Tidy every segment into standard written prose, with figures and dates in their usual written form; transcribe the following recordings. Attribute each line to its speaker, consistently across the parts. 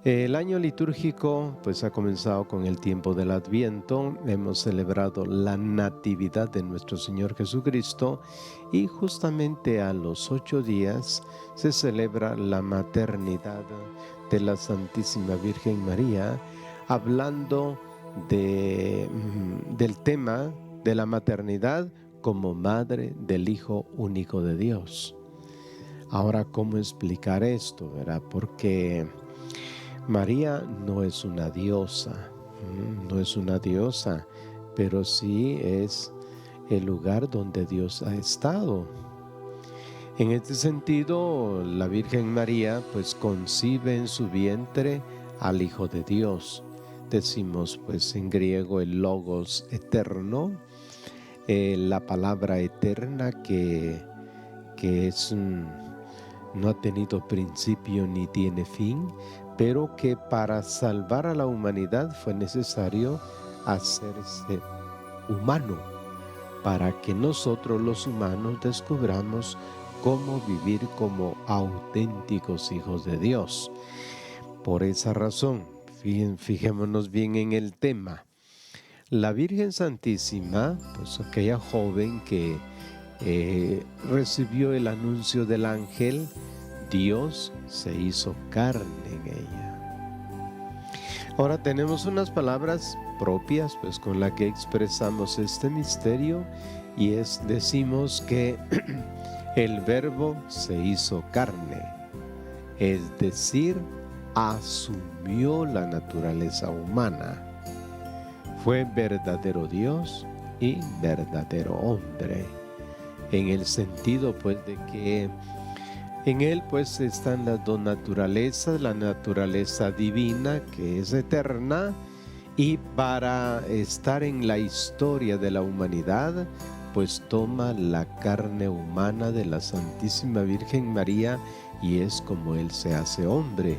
Speaker 1: El año litúrgico pues ha comenzado con el tiempo del Adviento. Hemos celebrado la Natividad de nuestro Señor Jesucristo y justamente a los 8 días se celebra la maternidad de la Santísima Virgen María, hablando del tema de la maternidad como madre del Hijo único de Dios. Ahora, ¿cómo explicar esto, verdad? Porque María no es una diosa, no es una diosa, pero sí es el lugar donde Dios ha estado. En este sentido, la Virgen María pues concibe en su vientre al Hijo de Dios. Decimos pues en griego el logos eterno, la palabra eterna que es no ha tenido principio ni tiene fin, pero que para salvar a la humanidad fue necesario hacerse humano, para que nosotros los humanos descubramos cómo vivir como auténticos hijos de Dios. Por esa razón, fijémonos bien en el tema. La Virgen Santísima, pues aquella joven que recibió el anuncio del ángel, Dios se hizo carne en ella. Ahora tenemos unas palabras propias pues con las que expresamos este misterio y decimos que el verbo se hizo carne, es decir, asumió la naturaleza humana. Fue verdadero Dios y verdadero hombre, en el sentido pues de que en él pues están las dos naturalezas, la naturaleza divina que es eterna, y para estar en la historia de la humanidad pues toma la carne humana de la Santísima Virgen María y es como él se hace hombre.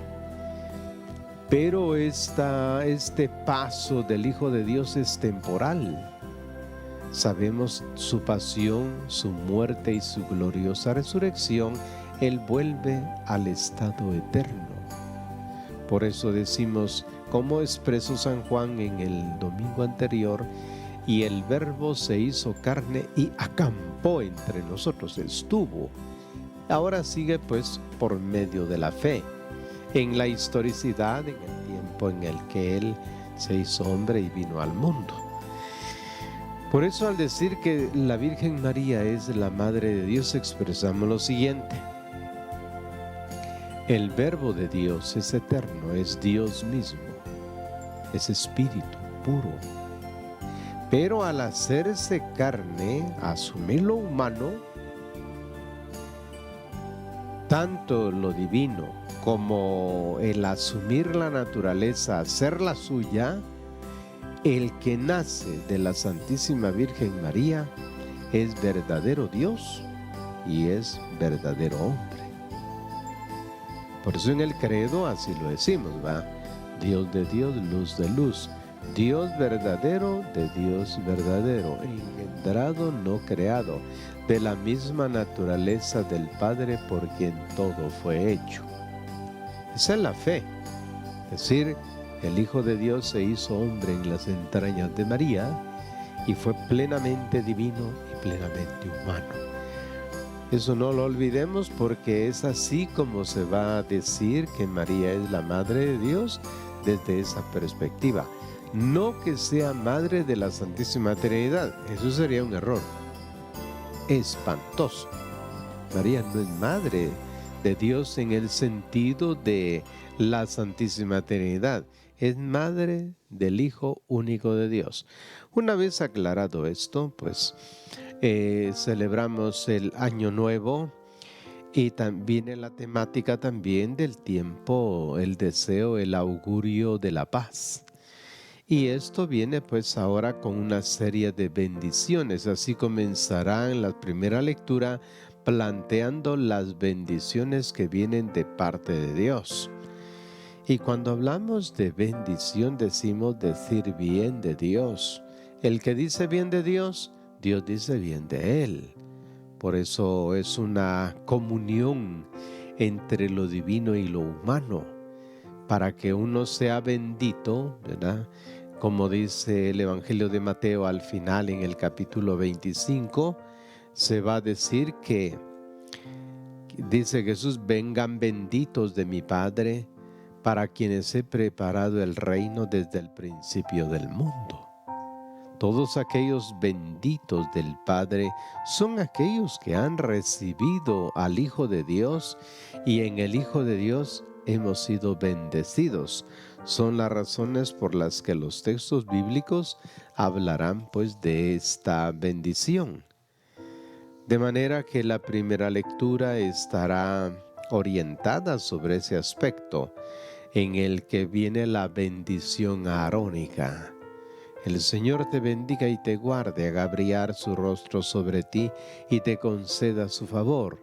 Speaker 1: Pero este paso del Hijo de Dios es temporal. Sabemos su pasión, su muerte y su gloriosa resurrección. Él vuelve al estado eterno. Por eso decimos, como expresó San Juan en el domingo anterior, y el Verbo se hizo carne y acampó entre nosotros, estuvo. Ahora sigue pues por medio de la fe, en la historicidad, en el tiempo en el que Él se hizo hombre y vino al mundo. Por eso al decir que la Virgen María es la Madre de Dios, expresamos lo siguiente. El Verbo de Dios es eterno, es Dios mismo, es espíritu puro. Pero al hacerse carne, asumir lo humano, tanto lo divino como el asumir la naturaleza, hacerla suya, el que nace de la Santísima Virgen María es verdadero Dios y es verdadero hombre. Por eso en el credo así lo decimos, ¿va? Dios de Dios, luz de luz. Dios verdadero de Dios verdadero, engendrado, no creado, de la misma naturaleza del Padre por quien todo fue hecho. Esa es la fe. Es decir, el Hijo de Dios se hizo hombre en las entrañas de María y fue plenamente divino y plenamente humano. Eso no lo olvidemos porque es así como se va a decir que María es la Madre de Dios desde esa perspectiva. No que sea Madre de la Santísima Trinidad, eso sería un error espantoso. María no es Madre de Dios en el sentido de la Santísima Trinidad, es Madre del Hijo único de Dios. Una vez aclarado esto, pues celebramos el Año Nuevo y también en la temática también del tiempo, el deseo, el augurio de la paz. Y esto viene pues ahora con una serie de bendiciones. Así comenzará en la primera lectura planteando las bendiciones que vienen de parte de Dios. Y cuando hablamos de bendición decimos decir bien de Dios. El que dice bien de Dios, Dios dice bien de él. Por eso es una comunión entre lo divino y lo humano. para que uno sea bendito, ¿verdad? Como dice el Evangelio de Mateo al final en el capítulo 25, se va a decir que, dice Jesús, vengan benditos de mi Padre, para quienes he preparado el reino desde el principio del mundo. Todos aquellos benditos del Padre son aquellos que han recibido al Hijo de Dios, y en el Hijo de Dios hemos sido bendecidos. Son las razones por las que los textos bíblicos hablarán pues de esta bendición. De manera que la primera lectura estará orientada sobre ese aspecto en el que viene la bendición arónica. El Señor te bendiga y te guarde, haga brillar su rostro sobre ti y te conceda su favor.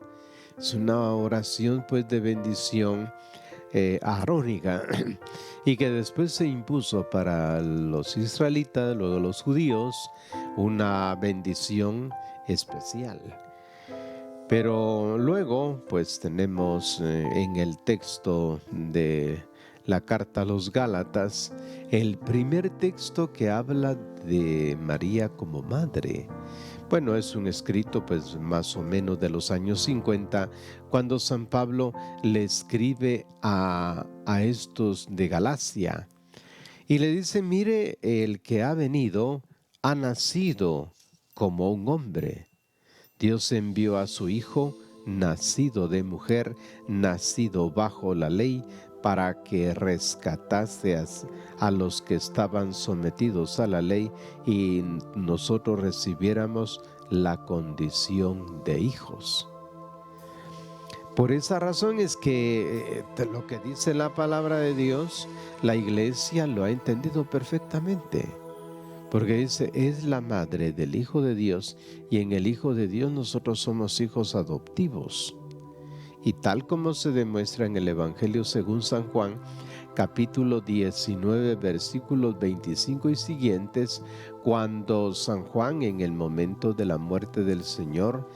Speaker 1: Es una oración pues de bendición arónica y que después se impuso para los israelitas, luego los judíos, una bendición especial. Pero luego pues tenemos en el texto de la carta a los Gálatas, el primer texto que habla de María como madre. Bueno, es un escrito pues más o menos de los años 50, cuando San Pablo le escribe a estos de Galacia y le dice: mire, el que ha venido ha nacido como un hombre. Dios envió a su Hijo, nacido de mujer, nacido bajo la ley, para que rescatase a los que estaban sometidos a la ley y nosotros recibiéramos la condición de hijos. Por esa razón es que lo que dice la palabra de Dios, la iglesia lo ha entendido perfectamente. Porque dice, es la madre del Hijo de Dios, y en el Hijo de Dios nosotros somos hijos adoptivos. Y tal como se demuestra en el Evangelio según San Juan, capítulo 19, versículos 25 y siguientes, cuando San Juan, en el momento de la muerte del Señor,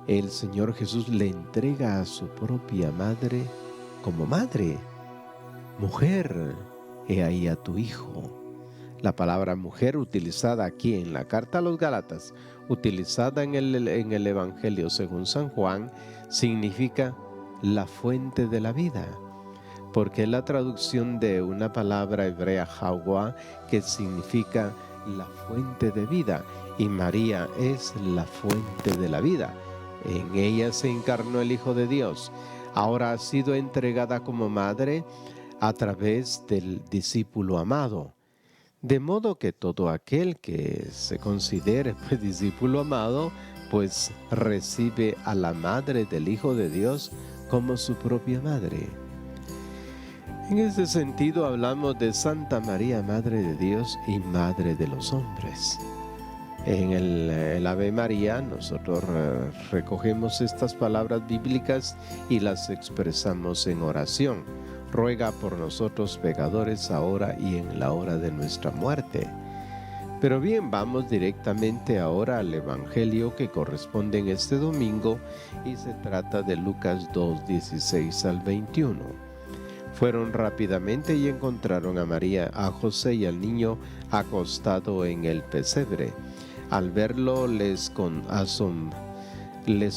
Speaker 1: el Señor Jesús le entrega a su propia madre como madre. Mujer, he ahí a tu hijo. La palabra mujer utilizada aquí en la carta a los Gálatas, utilizada en el Evangelio según San Juan, significa la fuente de la vida, porque es la traducción de una palabra hebrea Hawa, que significa la fuente de vida, y María es la fuente de la vida. En ella se encarnó el Hijo de Dios. Ahora ha sido entregada como madre a través del discípulo amado. De modo que todo aquel que se considere pues discípulo amado, pues recibe a la madre del Hijo de Dios como su propia madre. En ese sentido hablamos de Santa María, Madre de Dios y Madre de los hombres. En el Ave María nosotros recogemos estas palabras bíblicas y las expresamos en oración. Ruega por nosotros pecadores, ahora y en la hora de nuestra muerte. Pero bien, vamos directamente ahora al Evangelio que corresponde en este domingo, y se trata de Lucas 2, 16 al 21. Fueron rápidamente y encontraron a María, a José y al niño acostado en el pesebre. Al verlo les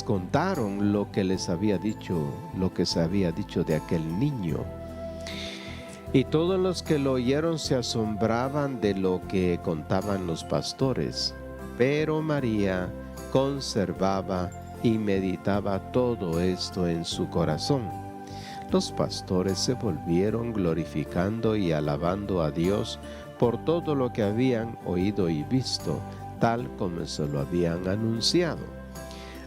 Speaker 1: contaron lo que les había dicho, lo que se había dicho de aquel niño. Y todos los que lo oyeron se asombraban de lo que contaban los pastores. Pero María conservaba y meditaba todo esto en su corazón. Los pastores se volvieron glorificando y alabando a Dios por todo lo que habían oído y visto, tal como se lo habían anunciado.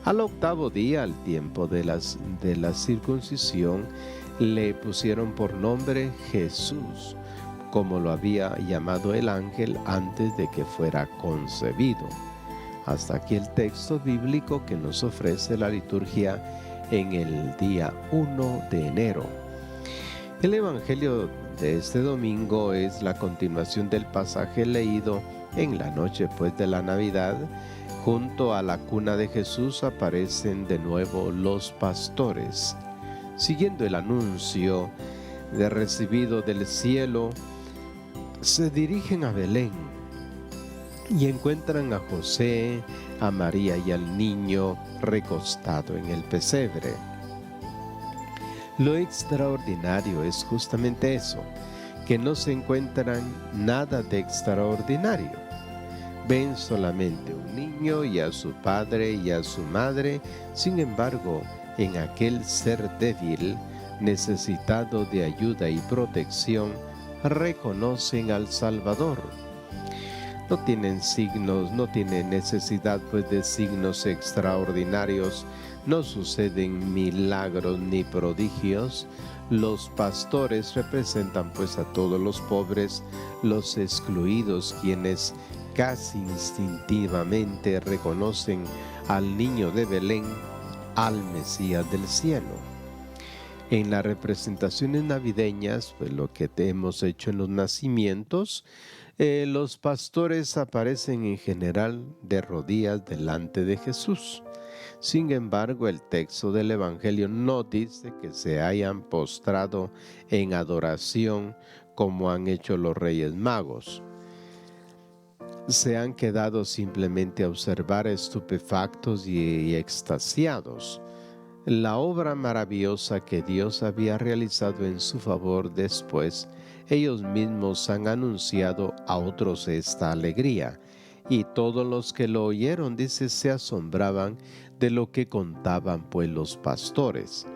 Speaker 1: Al octavo día, al tiempo de la circuncisión, le pusieron por nombre Jesús, como lo había llamado el ángel antes de que fuera concebido. Hasta aquí el texto bíblico que nos ofrece la liturgia en el día 1 de enero. El Evangelio de este domingo es la continuación del pasaje leído en la noche pues de la Navidad. Junto a la cuna de Jesús aparecen de nuevo los pastores, siguiendo el anuncio de recibido del cielo, se dirigen a Belén y encuentran a José, a María y al niño recostado en el pesebre. Lo extraordinario es justamente eso, que no se encuentran nada de extraordinario. Ven solamente un niño y a su padre y a su madre. Sin embargo, en aquel ser débil, necesitado de ayuda y protección, reconocen al Salvador. No tienen signos, no tienen necesidad pues de signos extraordinarios, no suceden milagros ni prodigios. Los pastores representan pues a todos los pobres, los excluidos, quienes casi instintivamente reconocen al niño de Belén, al Mesías del cielo. En las representaciones navideñas, pues lo que hemos hecho en los nacimientos, los pastores aparecen en general de rodillas delante de Jesús. Sin embargo, el texto del Evangelio no dice que se hayan postrado en adoración como han hecho los Reyes Magos. Se han quedado simplemente a observar estupefactos y extasiados la obra maravillosa que Dios había realizado en su favor. Después, ellos mismos han anunciado a otros esta alegría, y todos los que lo oyeron, dice, se asombraban de lo que contaban pues los pastores.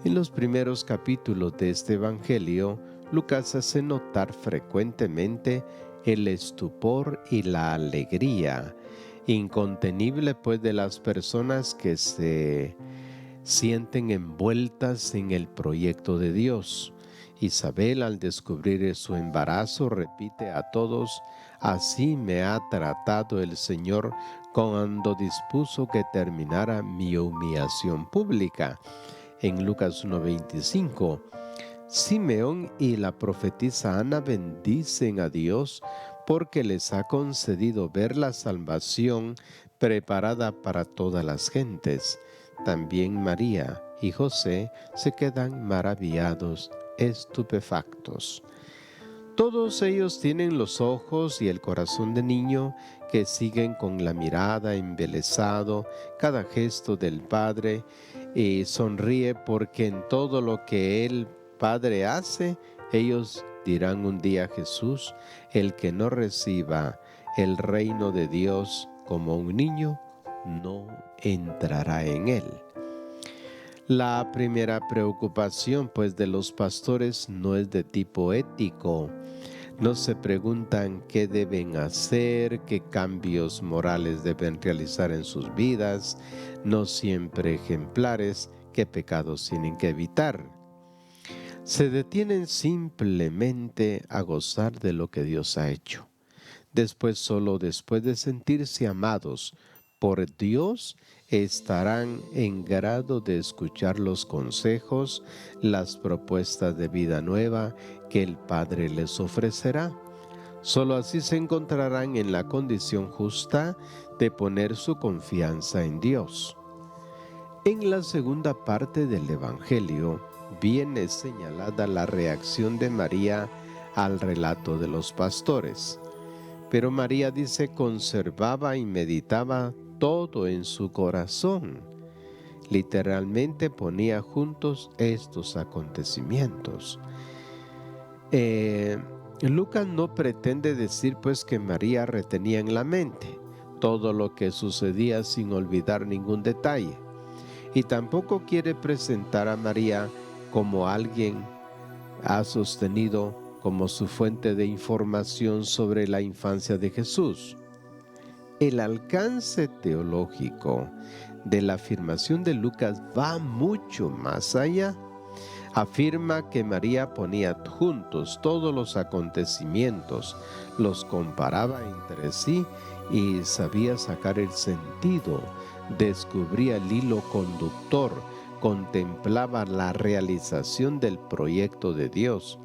Speaker 1: En los primeros capítulos de este Evangelio, Lucas hace notar frecuentemente el estupor y la alegría incontenible pues de las personas que se sienten envueltas en el proyecto de Dios. Isabel, al descubrir su embarazo, repite a todos: así me ha tratado el Señor cuando dispuso que terminara mi humillación pública. En Lucas 1:25, Simeón y la profetisa Ana bendicen a Dios porque les ha concedido ver la salvación preparada para todas las gentes. También María y José se quedan maravillados, estupefactos. Todos ellos tienen los ojos y el corazón de niño que siguen con la mirada embelesado cada gesto del Padre, y sonríe porque en todo lo que el Padre hace, ellos dirán un día: Jesús, el que no reciba el reino de Dios como un niño, no entrará en él. La primera preocupación pues de los pastores no es de tipo ético. No se preguntan qué deben hacer, qué cambios morales deben realizar en sus vidas, no siempre ejemplares, qué pecados tienen que evitar. Se detienen simplemente a gozar de lo que Dios ha hecho. Solo después de sentirse amados por Dios, estarán en grado de escuchar los consejos, las propuestas de vida nueva que el Padre les ofrecerá. Solo así se encontrarán en la condición justa de poner su confianza en Dios. En la segunda parte del Evangelio viene señalada la reacción de María al relato de los pastores. Pero María, dice, conservaba y meditaba todo en su corazón. Literalmente ponía juntos estos acontecimientos. Lucas no pretende decir pues que María retenía en la mente todo lo que sucedía sin olvidar ningún detalle. Y tampoco quiere presentar a María como alguien ha sostenido como su fuente de información sobre la infancia de Jesús. El alcance teológico de la afirmación de Lucas va mucho más allá. Afirma que María ponía juntos todos los acontecimientos, los comparaba entre sí y sabía sacar el sentido, descubría el hilo conductor, contemplaba la realización del proyecto de Dios.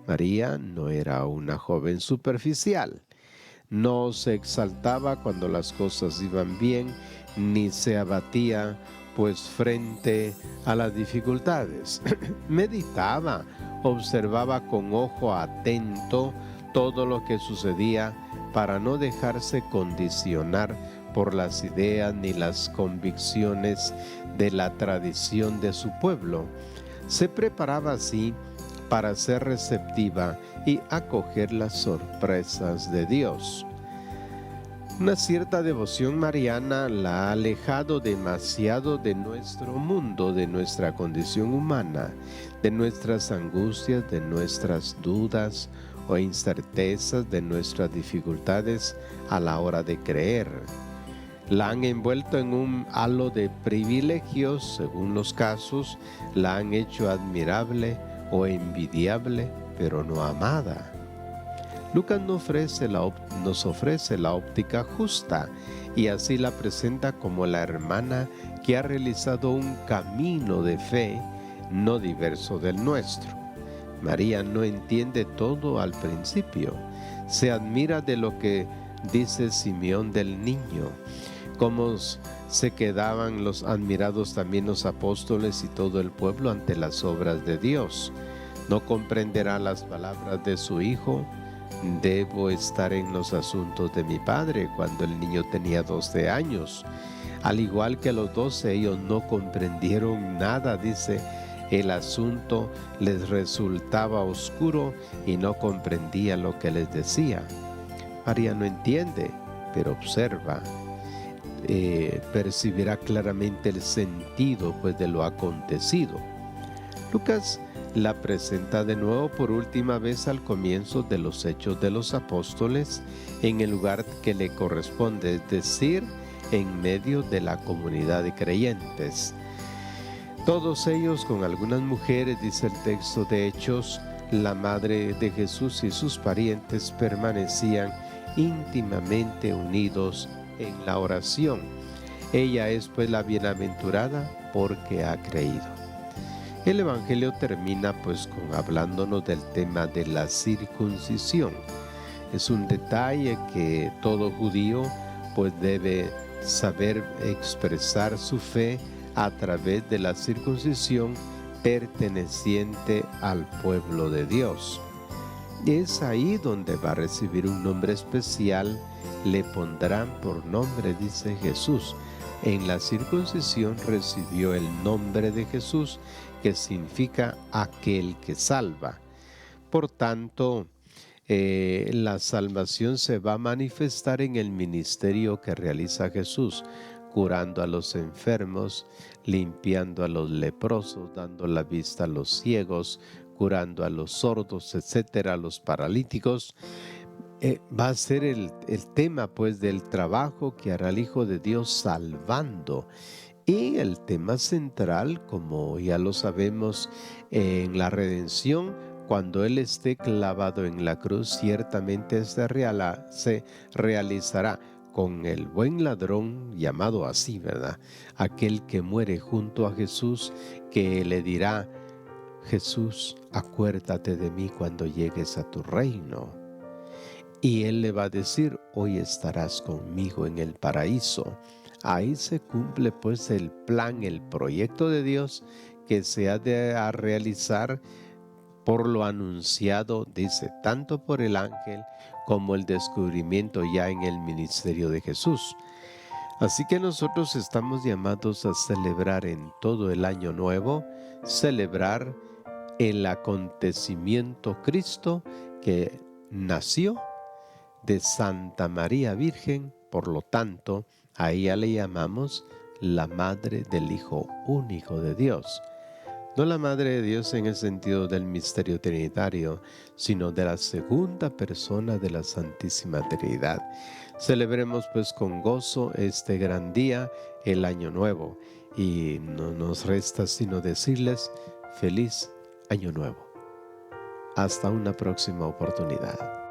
Speaker 1: María no era una joven superficial, no se exaltaba cuando las cosas iban bien, ni se abatía pues frente a las dificultades. Meditaba, observaba con ojo atento todo lo que sucedía para no dejarse condicionar por las ideas ni las convicciones de la tradición de su pueblo. Se preparaba así para ser receptiva y acoger las sorpresas de Dios. Una cierta devoción mariana la ha alejado demasiado de nuestro mundo, de nuestra condición humana, de nuestras angustias, de nuestras dudas o incertezas, de nuestras dificultades a la hora de creer. La han envuelto en un halo de privilegios, según los casos, la han hecho admirable o envidiable, pero no amada. Lucas nos ofrece la óptica justa y así la presenta como la hermana que ha realizado un camino de fe no diverso del nuestro. María no entiende todo al principio. Se admira de lo que dice Simeón del niño, cómo se quedaban los admirados también los apóstoles y todo el pueblo ante las obras de Dios. No comprenderá las palabras de su hijo: debo estar en los asuntos de mi padre, cuando el niño tenía 12 años. Al igual que los 12, ellos no comprendieron nada, dice. El asunto les resultaba oscuro y no comprendía lo que les decía. María no entiende, pero observa. Percibirá claramente el sentido pues de lo acontecido. Lucas la presenta de nuevo por última vez al comienzo de los Hechos de los Apóstoles, en el lugar que le corresponde, es decir, en medio de la comunidad de creyentes. Todos ellos con algunas mujeres, dice el texto de Hechos, la madre de Jesús y sus parientes permanecían íntimamente unidos en la oración. Ella es pues la bienaventurada porque ha creído. El Evangelio termina pues hablándonos del tema de la circuncisión. Es un detalle que todo judío pues debe saber expresar su fe a través de la circuncisión perteneciente al pueblo de Dios. Es ahí donde va a recibir un nombre especial. Le pondrán por nombre, dice Jesús. En la circuncisión recibió el nombre de Jesús, que significa aquel que salva. Por tanto, la salvación se va a manifestar en el ministerio que realiza Jesús, curando a los enfermos, limpiando a los leprosos, dando la vista a los ciegos, curando a los sordos, etcétera, a los paralíticos. Va a ser el tema pues del trabajo que hará el Hijo de Dios salvando. Y el tema central, como ya lo sabemos, en la redención, cuando Él esté clavado en la cruz, ciertamente se realizará con el buen ladrón, llamado así, ¿verdad? Aquel que muere junto a Jesús, que le dirá: Jesús, acuérdate de mí cuando llegues a tu reino. Y Él le va a decir: hoy estarás conmigo en el paraíso. Ahí se cumple pues el plan, el proyecto de Dios que se ha de realizar por lo anunciado, dice, tanto por el ángel como el descubrimiento ya en el ministerio de Jesús. Así que nosotros estamos llamados a celebrar en todo el año nuevo, celebrar el acontecimiento Cristo que nació de Santa María Virgen. Por lo tanto, a ella le llamamos la Madre del Hijo Único de Dios. No la Madre de Dios en el sentido del misterio trinitario, sino de la segunda persona de la Santísima Trinidad. Celebremos pues con gozo este gran día, el Año Nuevo, y no nos resta sino decirles feliz Año Nuevo. Hasta una próxima oportunidad.